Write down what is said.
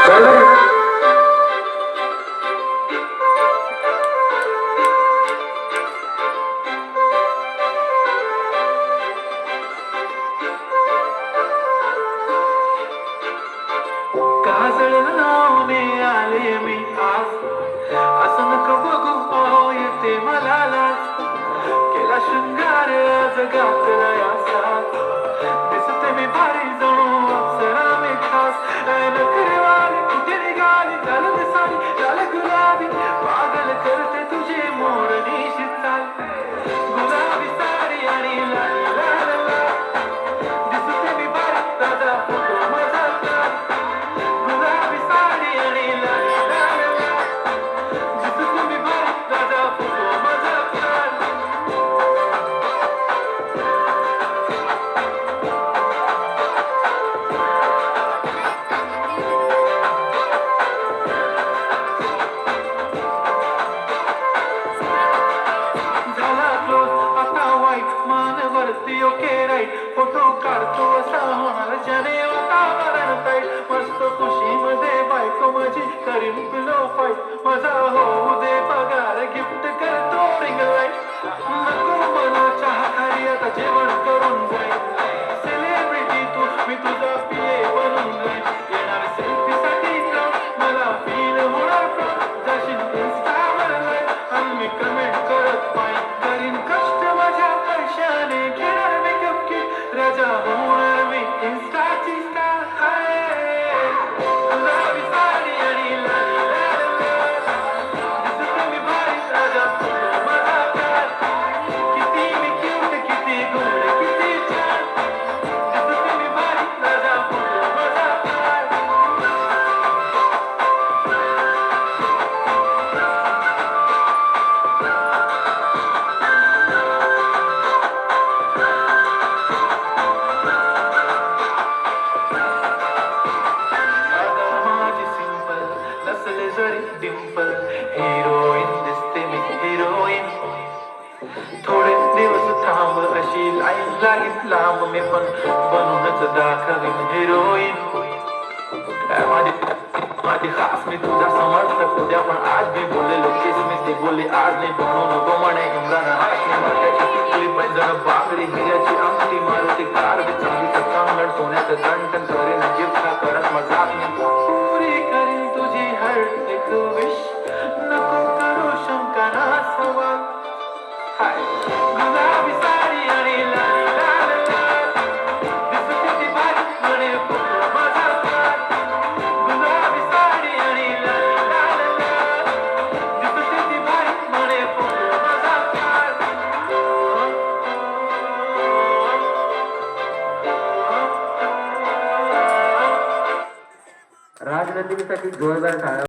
काजळ लावणे आले मी आज, असं नको बघू हो येते मला लाज. केला शृंगार आज घातला या साज, दिसते मी भारी जणू अप्सरा मी खास. नखरेवाली कुठे निघाली झालं दिसाली लाल गुलाबी, पागल करते तुझी मोरनीशी चाल. गुलाबी साडी आणि लाल लाल लाल, दिसते मी भारी ताजा फोटो माझा काढ. गुलाबी साडी आणि लाल लाल लाल, दिसते मी भारी ताजा फोटो माझा काढ. झाला क्लोज आता वाईट मान वरती ओके राईट, फोटो काढतो असा होणार ज्याने वातावरण ताईट. मस्त खुशीमध्ये बायको माझी करीन पिलो फाईट, माझा होऊ दे पगार गिफ्ट करतो रिंग लाईट. नको मला चहा खाली आता जेवण करून जाईल, सेलिब्रिटी तू मी तुझा पिये बनून जाईल. येणार सेल्फी साठी मला फील होणार प्राऊड, जाशील इन्स्टावर लाईव्ह आणि मी कमेंट करत पाहिजे. करीन कष्ट माझ्या पैशाने, घेणार मेकअप किट, राजा होणार मी इन्स्टाची स्टार. गुलाबी साडी आणि लाल लाल लाल, दिसते मी भारी राजा फोटो माझा काढ. किती मी क्यूट किती गोड किती छान, दिसते मी भारी राजा फोटो माझा काढ. माझी सिंपल नसले जरी डिंपल, हिरोईन दिसते मी हिरोईन. थोडे दिवस थांब अशी लाईन लागीत लांब, मी पण बनूनच दाखवीन हिरोईन. माझी माझी खास मी तुझा समर्थक, उद्या पण आज मी बोललेलो केस मी ते बोलले आज नाही. बनू नको म्हणे इम्रान हाशमी, मराठी टिकली पैंजण बांगडी हिऱ्याची अंगठी, मारुती कार बी चांगली कंगण सोन्याचं दंडन करेन गिफ्ट का करत मजाक मी. पुरी करीन तुझी हर एक विश, नको करू शंका ना सवाल. हाय गुलाबी साडी आणि लाल लाल लाल, दिसते ती भारी म्हणे फोटो माझा काढ. गुलाबी साडी आणि लाल लाल लाल, दिसते ती भारी म्हणे फोटो माझा काढ. राजनंदिनीसाठी जोरदार टाळ्या.